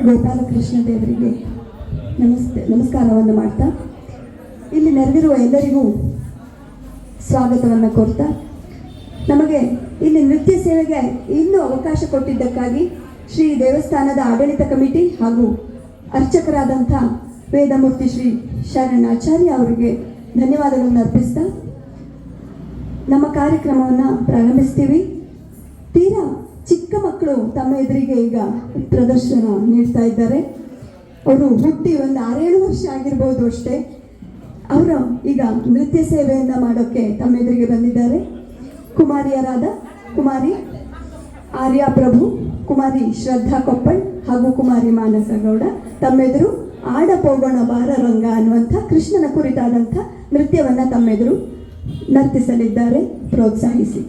ಗೋಪಾಲಕೃಷ್ಣ ದೇವರಿಗೆ ನಮಸ್ಕಾರವನ್ನು ಮಾಡ್ತಾ ಇಲ್ಲಿ ನೆರೆದಿರುವ ಎಲ್ಲರಿಗೂ ಸ್ವಾಗತವನ್ನು ಕೋರ್ತಾ ನಮಗೆ ಇಲ್ಲಿ ನೃತ್ಯ ಸೇವೆಗೆ ಇನ್ನೂ ಅವಕಾಶ ಕೊಟ್ಟಿದ್ದಕ್ಕಾಗಿ ಶ್ರೀ ದೇವಸ್ಥಾನದ ಆಡಳಿತ ಕಮಿಟಿ ಹಾಗೂ ಅರ್ಚಕರಾದಂಥ ವೇದಮೂರ್ತಿ ಶ್ರೀ ಶರಣಾಚಾರ್ಯ ಅವರಿಗೆ ಧನ್ಯವಾದಗಳನ್ನು ಅರ್ಪಿಸ್ತಾ ನಮ್ಮ ಕಾರ್ಯಕ್ರಮವನ್ನು ಪ್ರಾರಂಭಿಸ್ತೀವಿ. ತೀರಾ ಚಿಕ್ಕ ಮಕ್ಕಳು ತಮ್ಮ ಎದುರಿಗೆ ಈಗ ಪ್ರದರ್ಶನ ನೀಡ್ತಾ ಇದ್ದಾರೆ. ಅವರು ಹುಟ್ಟಿ ಒಂದು 6-7 ವರ್ಷ ಆಗಿರ್ಬೋದು ಅಷ್ಟೇ. ಅವರು ಈಗ ನೃತ್ಯ ಸೇವೆಯನ್ನು ಮಾಡೋಕ್ಕೆ ತಮ್ಮ ಎದುರಿಗೆ ಬಂದಿದ್ದಾರೆ. ಕುಮಾರಿಯರಾದ ಕುಮಾರಿ ಆರ್ಯ ಪ್ರಭು, ಕುಮಾರಿ ಶ್ರದ್ಧಾ ಕೊಪ್ಪಳ್ ಹಾಗೂ ಕುಮಾರಿ ಮಾನಸ ಗೌಡ ತಮ್ಮೆದುರು ಆಡಪೋಗೋಣ ಬಾರರಂಗ ಅನ್ನುವಂಥ ಕೃಷ್ಣನ ಕುರಿತಾದಂಥ ನೃತ್ಯವನ್ನು ತಮ್ಮೆದುರು ನರ್ತಿಸಲಿದ್ದಾರೆ. ಪ್ರೋತ್ಸಾಹಿಸಿ.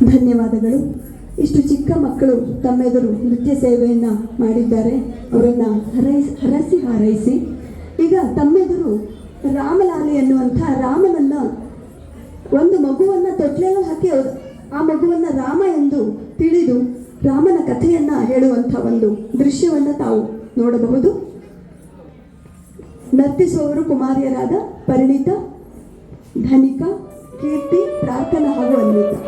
ಧನ್ಯವಾದಗಳು. ಇಷ್ಟು ಚಿಕ್ಕ ಮಕ್ಕಳು ಮಕ್ಕಳು ತಮ್ಮೆದುರು ನೃತ್ಯ ಸೇವೆಯನ್ನು ಮಾಡಿದ್ದಾರೆ. ಅವರನ್ನು ಹರಸಿ ಹಾರೈಸಿ ಈಗ ತಮ್ಮೆದುರು ರಾಮಲಾಲಿ ಎನ್ನುವಂಥ ರಾಮನನ್ನು ಒಂದು ಮಗುವನ್ನು ತೊಟ್ಲೆಯಲ್ಲಿ ಹಾಕಿ ಆ ಮಗುವನ್ನು ರಾಮ ಎಂದು ತಿಳಿದು ರಾಮನ ಕಥೆಯನ್ನು ಹೇಳುವಂಥ ಒಂದು ದೃಶ್ಯವನ್ನು ತಾವು ನೋಡಬಹುದು. ನರ್ತಿಸುವವರು ಕುಮಾರಿಯರಾದ ಪರಿಣಿತಾ, ಧನಿಕಾ, ಕೀರ್ತಿ, ಪ್ರಾರ್ಥನಾ ಹಾಗೂ ಅನ್ವಿತಾ.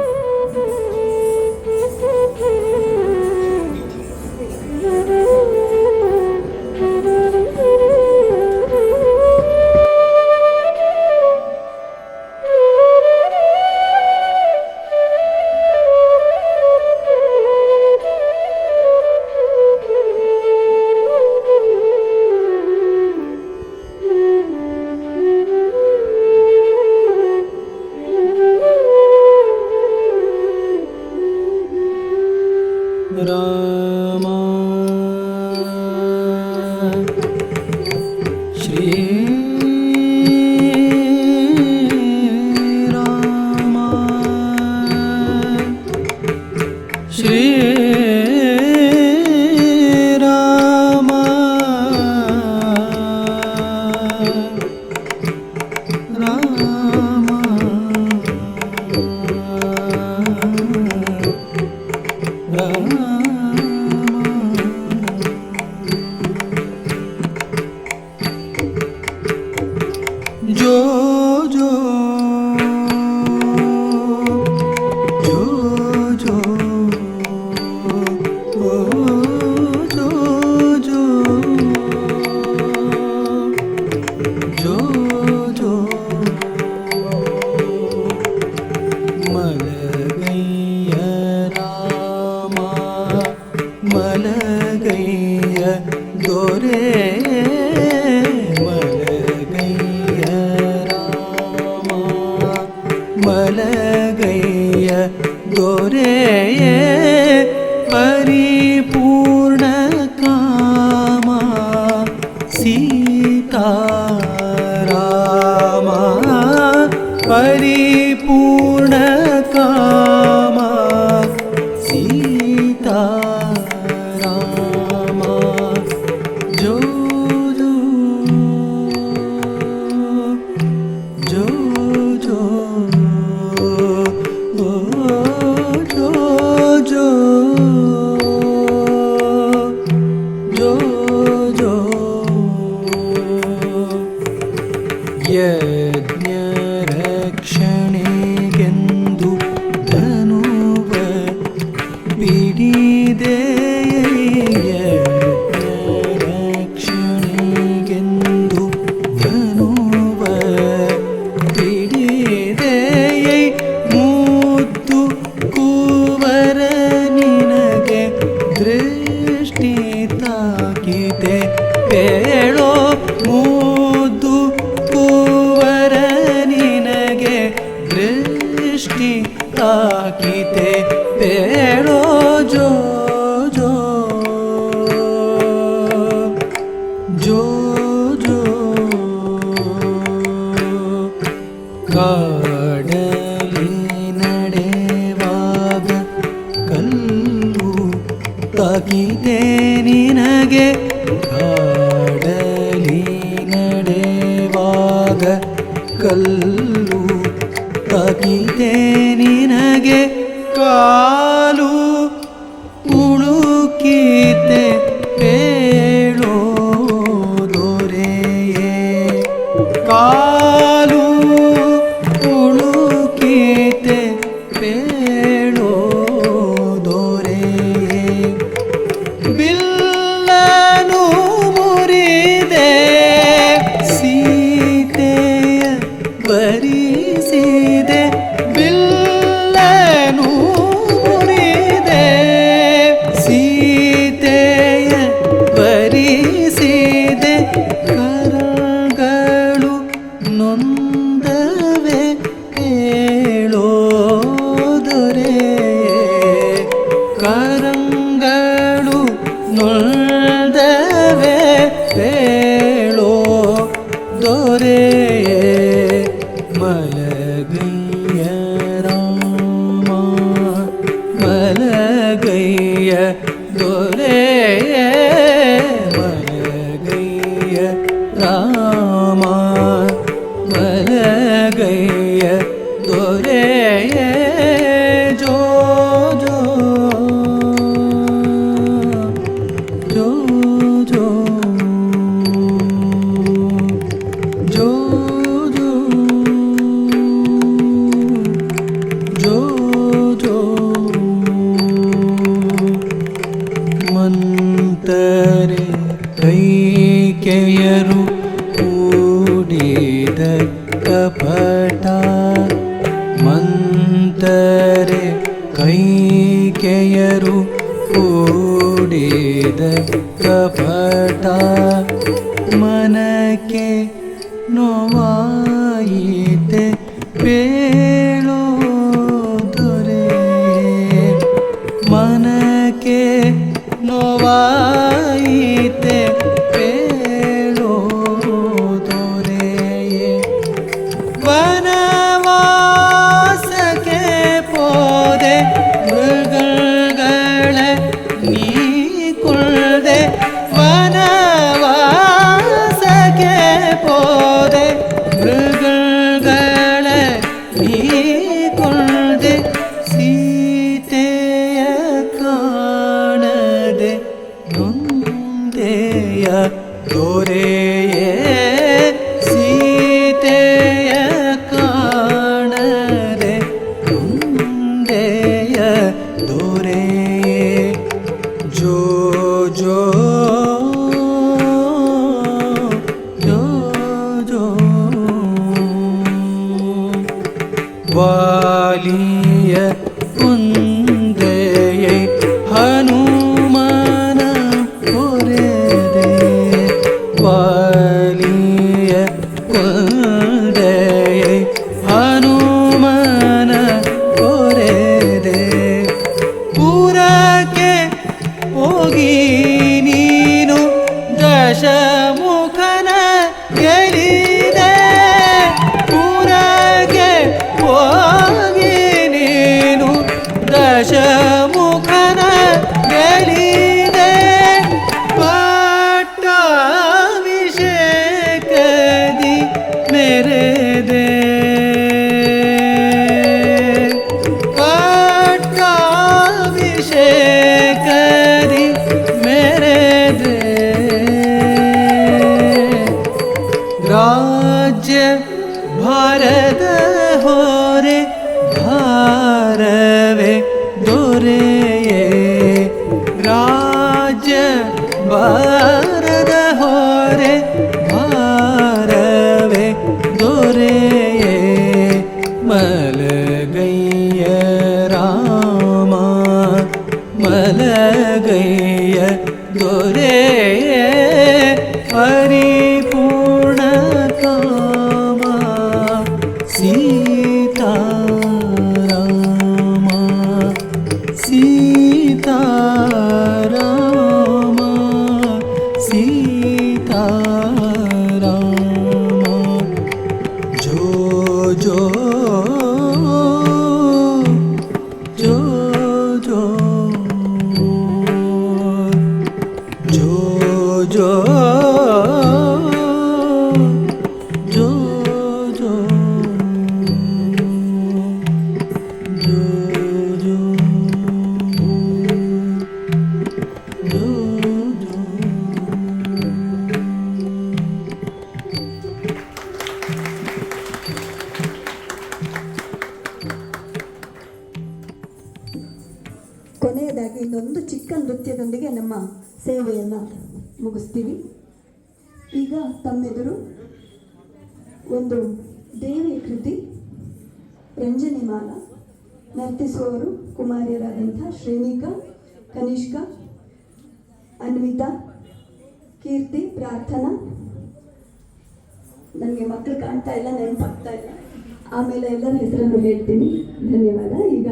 ಕಲ್ಲು ತಾಗಿದೆ ನಿನಗೆ ಕಾಲು ಉಳುಕಿತೆ ಹೇಳೋ ದೊರೆಯೇ ಕಾಲು ಉಳುಕಿತೆ ಹೇಳೋ ದೊರೆಯೇ ಬಿಲ್ಲನು ಮುರಿದೆ ಸೀತೆಯ ಬರಿಸಿದೆ ಬಿಲ್ಲನು ಮುರಿದೆ ಸೀತೆಯ ಬರಿಸಿದೆ ಕರಗಳು ನೊಂದವೆ ಹೇಳೋ ದೊರೆಯೇ ಕರಂಗಳು ನೊಂದವೆ ಹೇಳೋ ದೊರೆಯೇ ಮಲಗಯ್ಯ ರಾಮ ಮಲಗಯ್ಯ ಕೈಕೆಯರು ಕೂಡಿದ ಕಪಟ ಮಂತರೆ ಕೈಕೆಯರು ಕೂಡಿದ ಕಪಟ ಮನಕ್ಕೆ ನೋವಾಯಿತೆ ಬೇಳೋ ದೊರೆ ಮನಕ್ಕೆ ನೋವಾಯಿತೆ ಬೇಳೋ ದೊರೆಯೇ ವನವಾಸಕ್ಕೆ ಪೋದೆ ಮೃಗಗಳ ನೀ ಕುಳ್ದೆ ವನವಾಸಕ್ಕೆ ಪೋದೆ ಮೃಗಗಳ ನೀ ಕುಳ್ದೆ ಸೀತೆಯ ಕಾಣದೆ ನೊಂದೆಯ ದೊರೆಯೇ ಸೀತೆಯ ಕಾಣದೆ ನೊಂದೆಯ ದೊರೆಯೇ ಜೋ ಜೋ ಜೋ ಜೋ ವಾಲಿಯ ಕುಂದೆಯೇ ಹನುಮನ ಹೊರೆದೆ ವಾಲಿಯ ಕುಂದೆಯೇ ಹನುಮನ ಹೊರೆದೆ ಪುರಕ್ಕೆ ಹೋಗಿ ನೀನು ದಶಮುಖನ ಗೆಲಿದೆ ಪುರಕ್ಕೆ ಹೋಗಿ ನೀನು ದಶಮುಖನ ಗೆಲಿದೆ ಪಟ್ಟಾಭಿಷೇಕದಿ ಮೆರೆದೆ ಪಟ್ಟಾಭಿಷೇಕದಿ ಮೆರೆದೆ ರಾಜ್ಯ ಭಾರದ ಹೊರೆ ಭಾರವೇ ದೊರೆಯೇ ರಾಜ್ಯ ಭಾರದ ಹೊರೆ ಭಾರವೇ ದೊರೆಯೇ ಮಲಗೈಯ ರಾಮ ಮಲಗೈಯ ದೊರೆಯೇ ಪರಿಪೂರ್ಣ ಕಾಮ ಸೀತಾರಾಮ ಸೀತಾರಾಮ ಸೀತಾರಾಮ ಜೋ ಜೋ ಜೋ ಜೋ ಜೋ ಜೋ ಜೋ ಜೋ ಕೊನೆಯದಾಗಿ ಇನ್ನೊಂದು ಚಿಕ್ಕ ನೃತ್ಯದೊಂದಿಗೆ ನಮ್ಮ ಸೇವೆಯನ್ನು ಮುಗಿಸ್ತೀವಿ. ಈಗ ತಮ್ಮೆದುರು ಒಂದು ದೇವಿ ಕೃತಿ ರಂಜನಿಮಾಲ ನರ್ತಿಸುವವರು ಕುಮಾರಿಯರಾದಂಥ ಶ್ರೇಣಿಕಾ, ಕನಿಷ್ಕಾ, ಅನ್ವಿತಾ, ಕೀರ್ತಿ, ಪ್ರಾರ್ಥನಾ. ನನಗೆ ಮಕ್ಕಳು ಕಾಣ್ತಾ ಇಲ್ಲ, ನೆನಪಾಗ್ತಾ ಇಲ್ಲ. ಆಮೇಲೆ ಎಲ್ಲರ ಹೆಸರನ್ನು ಹೇಳ್ತೀನಿ. ಧನ್ಯವಾದ. ಈಗ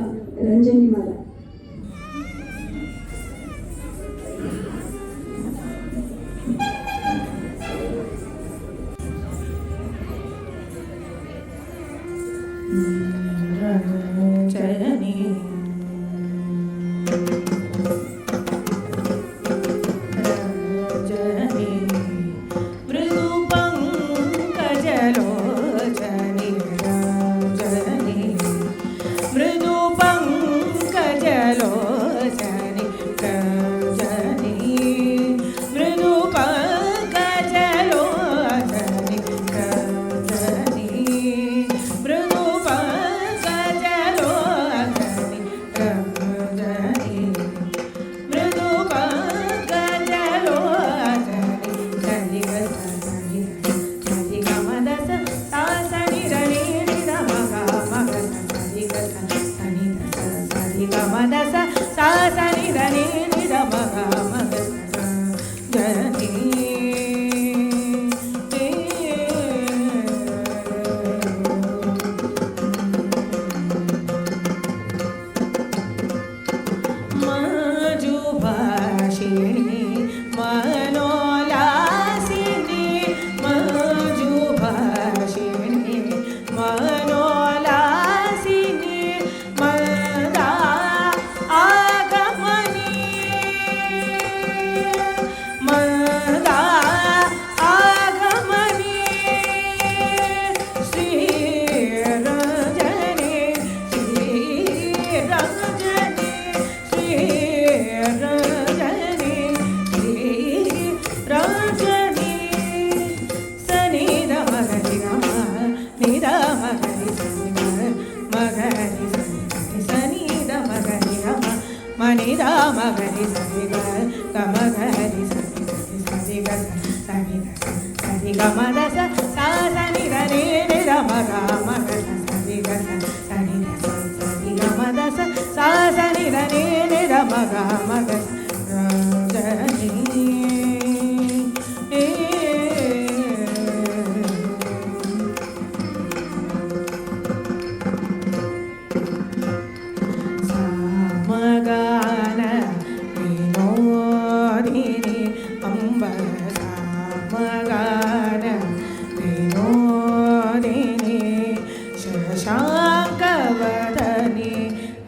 ರಂಜನಿಮಾಲ. ರಂಜನಿ ರಂಜನಿ ಮೃದು ಪಂಕಜಲೋಚನಿ ರಂಜನಿ ಮೃದು ಪಂಕಜ ಮಗರಿ ಸರಿ ಗ ಗಮ ಗರಿ ಸರಿ ಸರಿ ಸರಿ ಗ ಸರಿ ಗ ಸರಿ ಗ ಮದ ಸ ಸಾ ಸನಿ ರ ರೇ ರೇ ರ ಮ ಗ ಮ ಗ ಸರಿ ಗ ಸರಿ ಗ ಸರಿ ಗ ಮದ ಸ ಸಾ ಸನಿ ರ ರೇ ರೇ ರ ಮ ಗ ಮ ಗ ರಂಜನಿ ಸಾಮಗಾನ ವಿನೋದಿನಿ ಅಂಬ ಸಾಮಗಾನ ವಿನೋದಿನಿ ಶಶಾಂಕವದನಿ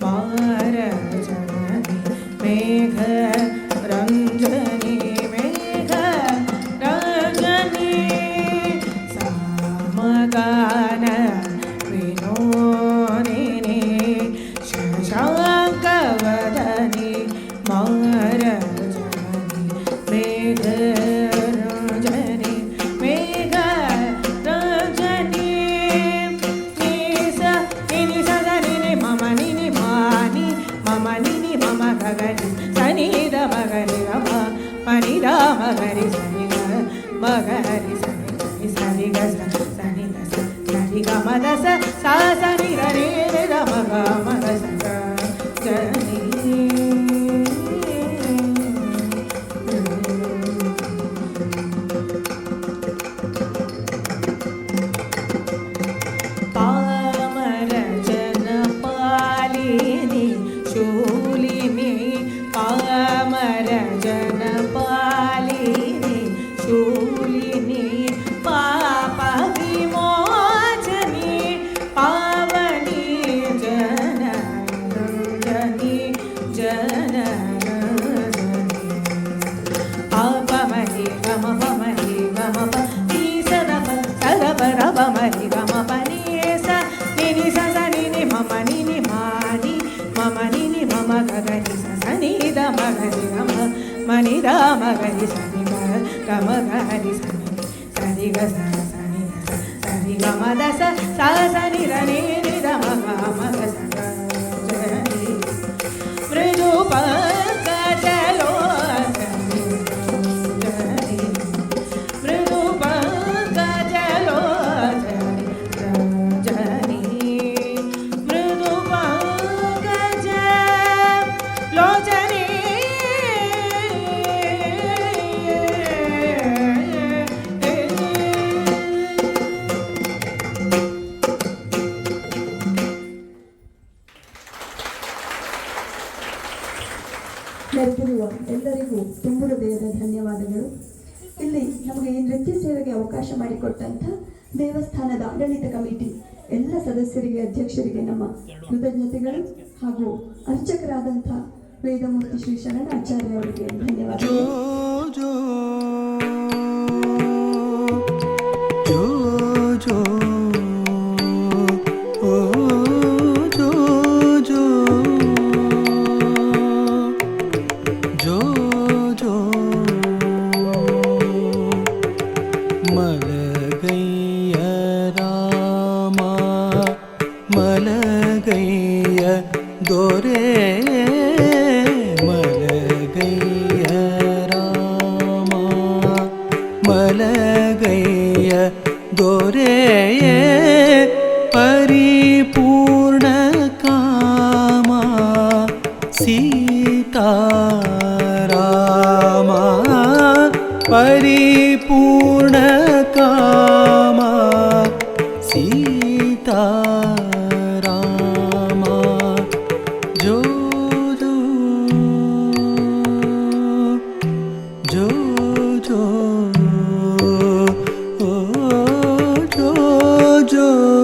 ಮಾರಜನನಿ ಮೇಘ ರಂಜನಿ ಮೇಘ ರಂಜನಿ ಸಾಮಗಾನ ವಿನೋದಿನಿ ಶಶಾಂಕವದನಿ ಮಾರಜನನಿ ಮೇಘ ರಂಜನಿ ಮೇಘ ರಂಜನಿ ನೀಸ ನಿನಿ ಸದ ನಿನಿ ಮಮ ನಿನಿ ಮಾನಿ ಮಮ ನಿನಿ ಮಮ ಗಗನಿ ಸನಿ ದ ಮಗರಿ ರಮ ಮನಿ ದ ಮಗರಿ ಸನಿ ಗ ಮಗರಿ ಸನಿ ಗರಿ ಸನಿ ಗ ಸನಿ ಗ ಸನಿ ಗ ಮದ ಸ ಸಾ ಸನಿ ರ ರೇ ರೇ ರ ಮ ಗ ಮ ಗ ಸ ಗ ಜನಿ ಪಾಮರ ಜನ ಪಾಲಿನಿ ಶೂಲಿನಿ ಪಾಮರ ಜನ ಪಾಲಿನಿ ಶೂಲಿನಿ ಪಾಪ ವಿಮೋಚನಿ ಪಾವನಿ ಜನ ರಂಜನಿ ಜನ ರಂಜನಿ ಪಾಪ ಮಹಿ ಗಮ ಪಮಹಿ ಗಮ ಪ ನೀ ಸದ ಪ ಸದ ಪ ರ ಪ ಮಹಿ ಗಮ ಪ ನೀ ಸ ನಿನಿ ಸ ಸ ನಿನಿ ಮಮ ನಿನಿ ಮಾನಿ ಮಮ ನಿನಿ ಮಮ ಗಗನಿ ಸ ಸ ನಿ ದ ಮಗರಿ ಗಮ ಮನಿ ದ ಮಗರಿ ಸನಿ ಗ ಗಮ ಗರಿ ಸನಿ ಸನಿ ಗ ಸ ಸನಿ ಗ ಸ ಸನಿ ಗ ಮ ದ ಸ ಸ ಸನಿ ರ ನಿ ನಿ ದ ಮ ಗ ಮ ಗ ಸ ಗ ಜನಿ ಮೃದು ಪಂಕಜಲೋ ಜನಿ ಜನಿ ಮೃದು ಪಂಕಜಲೋ ಜನಿ ಜನಿ ಮೃದು ಪಂಕಜ ಲೋಚನಿ ನೆರೆದಿರುವ ಎಲ್ಲರಿಗೂ ತುಂಬ ಹೃದಯದ ಧನ್ಯವಾದಗಳು. ಇಲ್ಲಿ ನಮಗೆ ಈ ನೃತ್ಯ ಸೇವೆಗೆ ಅವಕಾಶ ಮಾಡಿಕೊಟ್ಟಂಥ ದೇವಸ್ಥಾನದ ಆಡಳಿತ ಕಮಿಟಿ ಎಲ್ಲ ಸದಸ್ಯರಿಗೆ, ಅಧ್ಯಕ್ಷರಿಗೆ ನಮ್ಮ ಕೃತಜ್ಞತೆಗಳು ಹಾಗೂ ಅರ್ಚಕರಾದಂಥ ವೇದಮೂರ್ತಿ ಶ್ರೀ ಶರಣಾಚಾರ್ಯ ಅವರಿಗೆ ಧನ್ಯವಾದಗಳು. ಜೋ ಜೋ ಜೋ ಓ ಜೋ ಜೋ ಜೋ ಜೋ ಮಲಗೈಯ ರಾಮ ಮಲಗೈಯ ದೊರೆ ಮಲಗೈಯ ರಾಮ ಮಲಗೈಯ ದೊರೆಯೇ